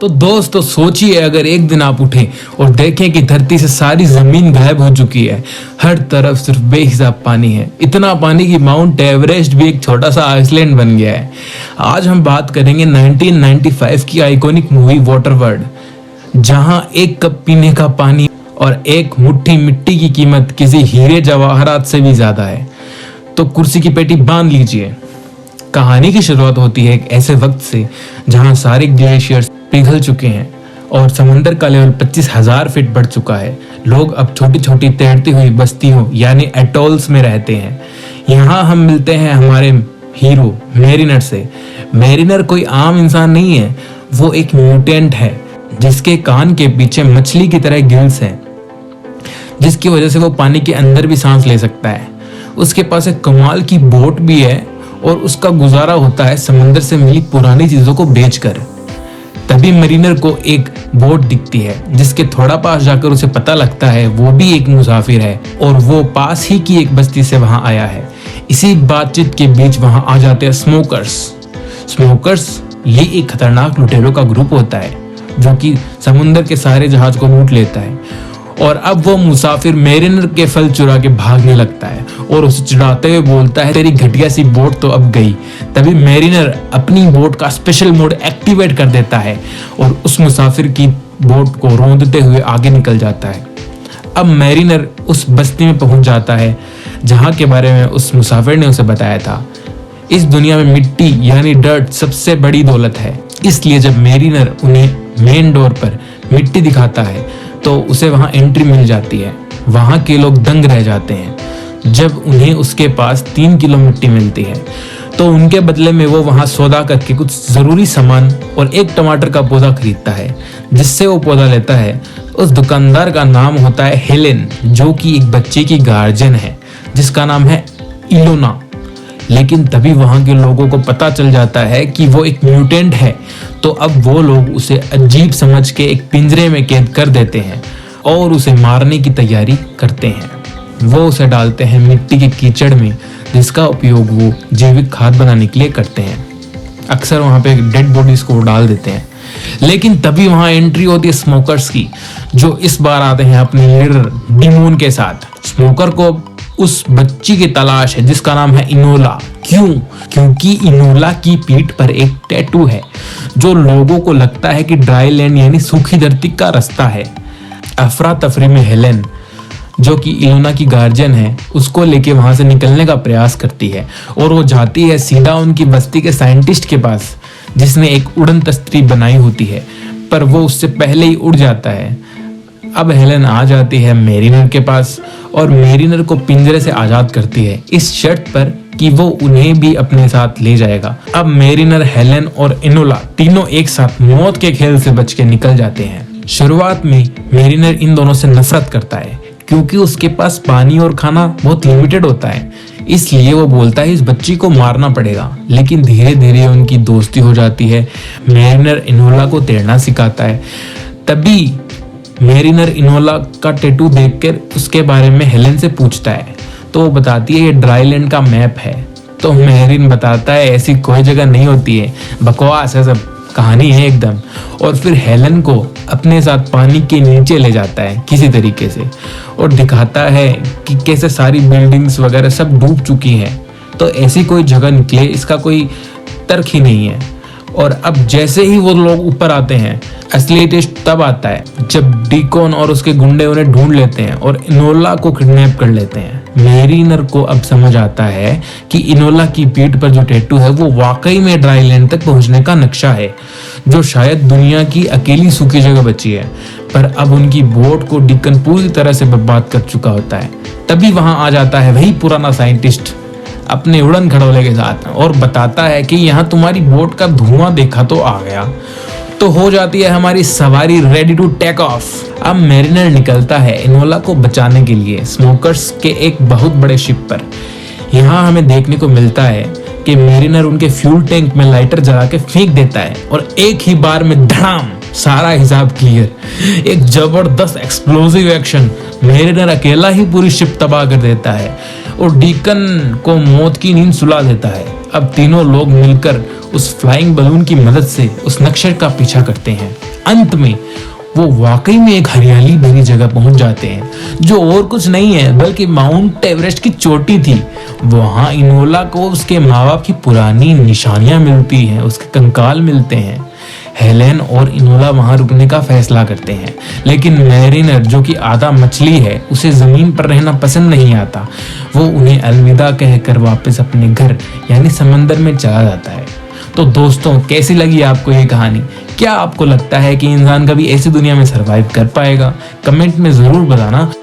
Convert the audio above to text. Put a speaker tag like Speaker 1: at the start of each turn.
Speaker 1: तो दोस्तों सोचिए, अगर एक दिन आप उठें और देखें कि धरती से सारी जमीन गायब हो चुकी है, हर तरफ सिर्फ बेहिसाब पानी है, इतना पानी कि माउंट एवरेस्ट भी एक छोटा सा आइसलैंड बन गया है। आज हम बात करेंगे 1995 की आइकॉनिक मूवी वाटर वर्ल्ड, जहां एक कप पीने का पानी और एक मुट्ठी मिट्टी की कीमत किसी हीरे जवाहरात से भी ज्यादा है। तो कुर्सी की पेटी बांध लीजिए। कहानी की शुरुआत होती है एक ऐसे वक्त से जहां सारे ग्लेशियर्स पिघल चुके हैं और समंदर का लेवल 25,000 फीट बढ़ चुका है। लोग अब छोटी छोटी तैरती हुई बस्तियों यानी एटोल्स में रहते हैं। यहाँ हम मिलते हैं हमारे हीरो मेरिनर से। मेरिनर कोई आम इंसान नहीं है, वो एक म्यूटेंट है जिसके कान के पीछे मछली की तरह गिल्स हैं, जिसकी वजह से वो पानी के अंदर भी सांस ले सकता है। उसके पास एक कमाल की बोट भी है और उसका गुजारा होता है समंदर से मिली पुरानी चीजों को बेचकर। तभी मरीनर को एक बोट दिखती है जिसके थोड़ा पास जाकर उसे पता लगता है वो भी एक मुसाफिर है और वो पास ही की एक बस्ती से वहां आया है। इसी बातचीत के बीच वहां आ जाते हैं स्मोकर्स ये एक खतरनाक लुटेरों का ग्रुप होता है जो कि समुद्र के सारे जहाज को लूट लेता है। और अब वो मुसाफिर मेरिनर के फल चुरा के भागने लगता है और उसे चिढ़ाते हुए बोलता है, तेरी घटिया सी बोट तो अब गई। तभी मेरिनर अपनी बोट का स्पेशल मोड एक्टिवेट कर देता है और उस मुसाफिर की बोट को रौंदते हुए आगे निकल जाता है। अब मेरिनर उस बस्ती में पहुंच जाता है जहां के बारे में उस मुसाफिर ने उसे बताया था। इस दुनिया में मिट्टी यानी डर्ट सबसे बड़ी दौलत है, इसलिए जब मेरिनर उन्हें मेन डोर पर मिट्टी दिखाता है तो उसे वहां एंट्री मिल जाती है। वहां के लोग दंग रह जाते हैं जब उन्हें उसके पास 3 किलो मिट्टी मिलती है। तो उनके बदले में वो वहां सौदा करके कुछ जरूरी सामान और एक टमाटर का पौधा खरीदता है, जिससे वो पौधा लेता है। उस दुकानदार का नाम होता है हेलेन, जो कि एक बच्चे की गार्जियन है जिसका नाम है इलोना। लेकिन तभी वहां के लोगों को पता चल जाता है कि वो एक म्यूटेंट है, तो अब वो लोग उसे अजीब समझ के एक पिंजरे में कैद कर देते हैं और उसे मारने की तैयारी करते हैं। वो उसे डालते हैं मिट्टी के कीचड़ में, जिसका उपयोग वो जैविक खाद बनाने के लिए करते हैं। अक्सर वहां पे डेड बॉडीज को डाल देते हैं। लेकिन तभी वहां एंट्री होती है स्मोकर्स की, जो इस बार आते हैं अपने लीडर डिमोन के साथ। स्मोकर को उस बच्ची की तलाश है जिसका नाम है इनोला। क्योंकि इनोला की पीठ पर एक टैटू है जो लोगों को लगता है कि ड्राई लैंड यानी सूखी धरती का रास्ता है। अफरा तफरी में हेलेन, जो कि इलोना की गार्जियन है, उसको लेके वहां से निकलने का प्रयास करती है और वो जाती है सीधा उनकी बस्ती के साइंटिस्ट के पास, जिसने एक उड़न तस्ती बनाई होती है, पर वो उससे पहले ही उड़ जाता है। अब हेलेन आ जाती है मेरिनर के पास और मेरिनर को पिंजरे से आजाद करती है, इस शर्त पर कि वो उन्हें भी अपने साथ ले जाएगा। अब मेरिनर, हेलेन और इनोला तीनों एक साथ मौत के खेल से बच के निकल जाते हैं। शुरुआत में मेरिनर इन दोनों से नफरत करता है क्योंकि उसके पास पानी और खाना बहुत लिमिटेड होता है, इसलिए वो बोलता है इस बच्ची को मारना पड़ेगा। लेकिन धीरे धीरे उनकी दोस्ती हो जाती है। मेरिनर इनोला को तैरना सिखाता है। तभी मेरिनर इनोला का टैटू देखकर उसके बारे में हेलेन से पूछता है, तो वो बताती है ये ड्राईलैंड का मैप है। तो मेरिन बताता है ऐसी कोई जगह नहीं होती है, बकवास है सब, कहानी है एकदम। और फिर हेलेन को अपने साथ पानी के नीचे ले जाता है किसी तरीके से और दिखाता है कि कैसे सारी बिल्डिंग्स वगैरह सब डूब चुकी हैं। तो ऐसी कोई जगह निकले इसका कोई तर्क ही नहीं है। और अब जैसे ही वो लोग ऊपर आते हैं, असली टेस्ट तब आता है जब डीकॉन और उसके गुंडे उन्हें ढूंढ लेते हैं और इनोला को किडनैप कर लेते हैं। मेरिनर को अब समझ आता है कि इनोला की पीठ पर जो टैटू है वो वाकई में ड्राईलैंड तक पहुंचने का नक्शा है, जो शायद दुनिया की अकेली सूखी जगह बची है। पर अब उनकी बोट को डीकन पूरी तरह से बर्बाद कर चुका होता है। तभी वहां आ जाता है वही पुराना साइंटिस्ट अपने उड़न खड़ोले के साथ और बताता है कि यहाँ तुम्हारी बोट का धुआं देखा तो आ गया। तो हो जाती है हमारी सवारी रेडी टू टेक ऑफ। अब मेरिनर निकलता है इनोला को बचाने के लिए स्मोकर्स के एक बहुत बड़े शिप पर। यहाँ हमें देखने को मिलता है कि मेरिनर उनके फ्यूल टैंक में लाइटर जला के फेंक देता है और एक ही बार में धड़ाम, सारा हिसाब क्लियर। एक जबरदस्त एक्सप्लोसिव एक्शन, मेरिनर अकेला ही पूरी शिप तबाह कर देता है और डीकन को मौत की नींद सुला देता है। अब तीनों लोग मिलकर उस फ्लाइंग बलून की मदद से उस नक्शे का पीछा करते हैं अंत में वो वाकई में एक हरियाली भरी जगह पहुंच जाते हैं, जो और कुछ नहीं है बल्कि माउंट एवरेस्ट की चोटी थी। वहां इनोला को उसके माँ बाप की पुरानी निशानियां मिलती हैं, उसके कंकाल मिलते हैं। हेलेन और इनोला वहां रुकने का फैसला करते हैं, लेकिन मैरिनर जो कि आधा मछली है, उसे जमीन पर रहना पसंद नहीं आता। वो उन्हें अलविदा कहकर वापस अपने घर यानी समंदर में चला जाता है। तो दोस्तों, कैसी लगी आपको ये कहानी? क्या आपको लगता है कि इंसान कभी ऐसी दुनिया में सरवाइव कर पाएगा? कमेंट में जरूर बताना।